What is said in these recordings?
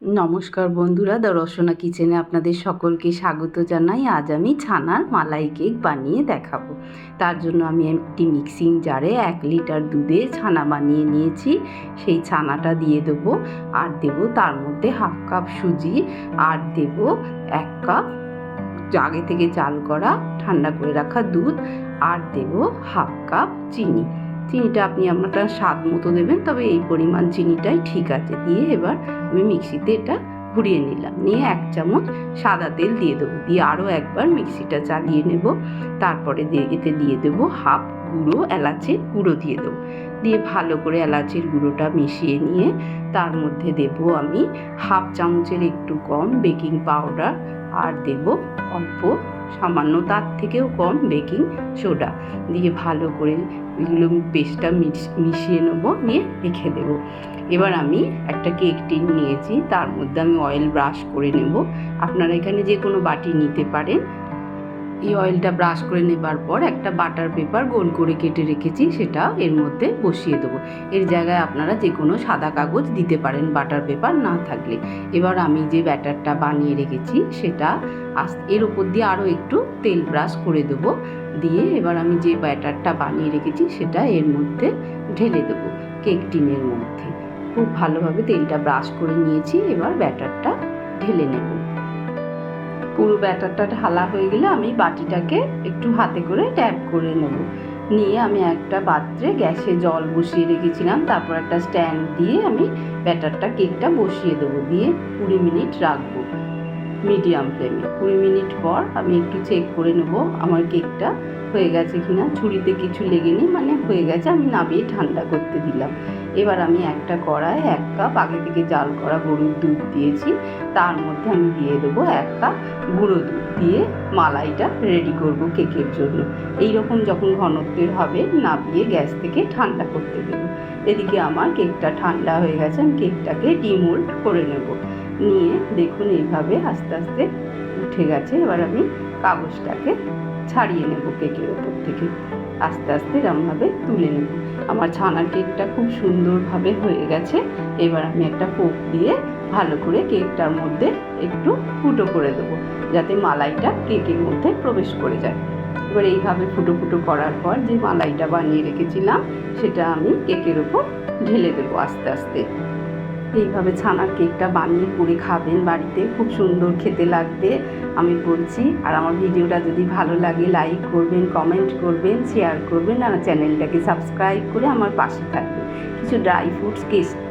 নমস্কার বন্ধুরা, দ্য রসনা কিচেনে আপনাদের সকলকে স্বাগত জানাই। আজ আমি ছানার মালাই কেক বানিয়ে দেখাবো। তার জন্য আমি একটি মিক্সিং জারে 1 লিটার দুধে ছানা বানিয়ে নিয়েছি। সেই ছানাটা দিয়ে দেবো, আর দেবো তার মধ্যে 1/2 কাপ সুজি, আর দেবো 1 কাপ আগে থেকে জাল করা ঠান্ডা করে রাখা দুধ, আর দেবো 1/2 কাপ চিনি। চিনিটা আপনি আপনার স্বাদ মতো দেবেন, তবে এই পরিমাণ চিনিটাই ঠিক আছে। দিয়ে এবার আমি মিক্সিতে এটা ঘুরিয়ে নিলাম, নিয়ে 1 চামচ সাদা তেল দিয়ে দেবো, দিয়ে আরও একবার মিক্সিটা চালিয়ে নেব। তারপরে এতে দিয়ে দেবো 1/2 গুঁড়ো এলাচের গুঁড়ো দিয়ে দেবো, দিয়ে ভালো করে এলাচের গুঁড়োটা মিশিয়ে নিয়ে তার মধ্যে দেবো আমি 1/2 চামচের একটু কম বেকিং পাউডার, আর দেব অল্প সামান্য তার থেকেও কম বেকিং সোডা, দিয়ে ভালো করে এগুলো পেস্টটা মিশিয়ে নেবো, নিয়ে রেখে দেবো। এবার আমি একটা কেক টিন নিয়েছি, তার মধ্যে আমি অয়েল ব্রাশ করে নেব। আপনারা এখানে যে কোনো বাটি নিতে পারেন। এই অয়েলটা ব্রাশ করে নেবার পর একটা বাটার পেপার গোল করে কেটে রেখেছি, সেটা এর মধ্যে বসিয়ে দেবো। এর জায়গায় আপনারা যে কোনো সাদা কাগজ দিতে পারেন বাটার পেপার না থাকলে। এবার আমি যে ব্যাটারটা বানিয়ে রেখেছি সেটা এর উপর দিয়ে আরও একটু তেল ব্রাশ করে দেবো, দিয়ে এবার আমি যে ব্যাটারটা বানিয়ে রেখেছি সেটা এর মধ্যে ঢেলে দেবো, কেক টিনের মধ্যে। খুব ভালোভাবে তেলটা ব্রাশ করে নিয়েছি, এবার ব্যাটারটা ঢেলে নেব। পুরো ব্যাটারটা ঢালা হয়ে গেলে আমি বাটিটাকে একটু হাতে করে ট্যাপ করে নেব। নিয়ে আমি একটা পাত্রে গ্যাসে জল বসিয়ে রেখেছিলাম, তারপর একটা স্ট্যান্ড দিয়ে আমি ব্যাটারটা কেকটা বসিয়ে দেবো, দিয়ে 20 মিনিট রাখবো মিডিয়াম ফ্লেমে। 20 মিনিট পর আমি একটু চেক করে নেব আমার কেকটা হয়ে গেছে কিনা। ছুরিতে কিছু লেগেনি, মানে হয়ে গেছে। আমি নামিয়ে ঠান্ডা করতে দিলাম। এবার আমি একটা কড়ায় 1 কাপ আগে থেকে জাল করা গরুর দুধ দিয়েছি, তার মধ্যে আমি দিয়ে দেবো 1 কাপ গুঁড়ো দুধ, দিয়ে মালাইটা রেডি করব কেকের জন্য। এইরকম যখন ঘনত্বের হবে নামিয়ে গ্যাস থেকে ঠান্ডা করতে দেবো। এদিকে আমার কেকটা ঠান্ডা হয়ে গেছে, আমি কেকটাকে ডিমোল্ড করে নেব। নিয়ে দেখুন এইভাবে আস্তে আস্তে উঠে গেছে। এবার আমি কাগজটাকে ছাড়িয়ে নেব কেকের ওপর থেকে, আস্তে আস্তে এরমভাবে তুলে নেব। আমার ছানার কেকটা খুব সুন্দরভাবে হয়ে গেছে। এবার আমি একটা ফোক দিয়ে ভালো করে কেকটার মধ্যে একটু ফুটো করে দেবো, যাতে মালাইটা কেকের মধ্যে প্রবেশ করে যায়। এবার এইভাবে ফুটো ফুটো করার পর যে মালাইটা বানিয়ে রেখেছিলাম সেটা আমি কেকের ওপর ঢেলে দেবো আস্তে আস্তে। এইভাবে ছানার কেকটা বানিয়ে করে খাবেন বাড়িতে, খুব সুন্দর খেতে লাগবে আমি বলছি। আর আমার ভিডিওটা যদি ভালো লাগে লাইক করবেন, কমেন্ট করবেন, শেয়ার করবেন, আর চ্যানেলটাকে সাবস্ক্রাইব করে আমার পাশে থাকবেন। কিছু ড্রাই ফ্রুটস,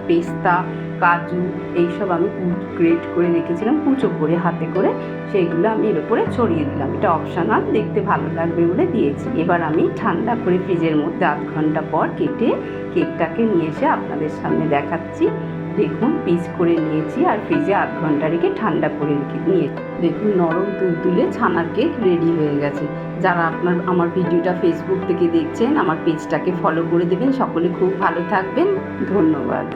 পেস্তা, কাজু এইসব আমি গ্রেট করে রেখেছিলাম কুচো করে হাতে করে, সেইগুলো আমি এর উপরে ছড়িয়ে দিলাম। এটা অপশনাল, দেখতে ভালো লাগবে বলে দিয়েছি। এবার আমি ঠান্ডা করে ফ্রিজের মধ্যে 1/2 ঘন্টা পর কেটে কেকটাকে নিয়ে এসে আপনাদের সামনে দেখাচ্ছি। দেখুন পিস করে নিয়েছি, আর ফ্রিজে 1/2 ঘন্টা রেখে ঠান্ডা করে নিয়ে দেখুন নরম তুলতুলে ছানার কেক রেডি হয়ে গেছে। যারা আমার ভিডিওটা ফেসবুক থেকে দেখছেন, আমার পেজটাকে ফলো করে দেবেন। সকলে খুব ভালো থাকবেন, ধন্যবাদ।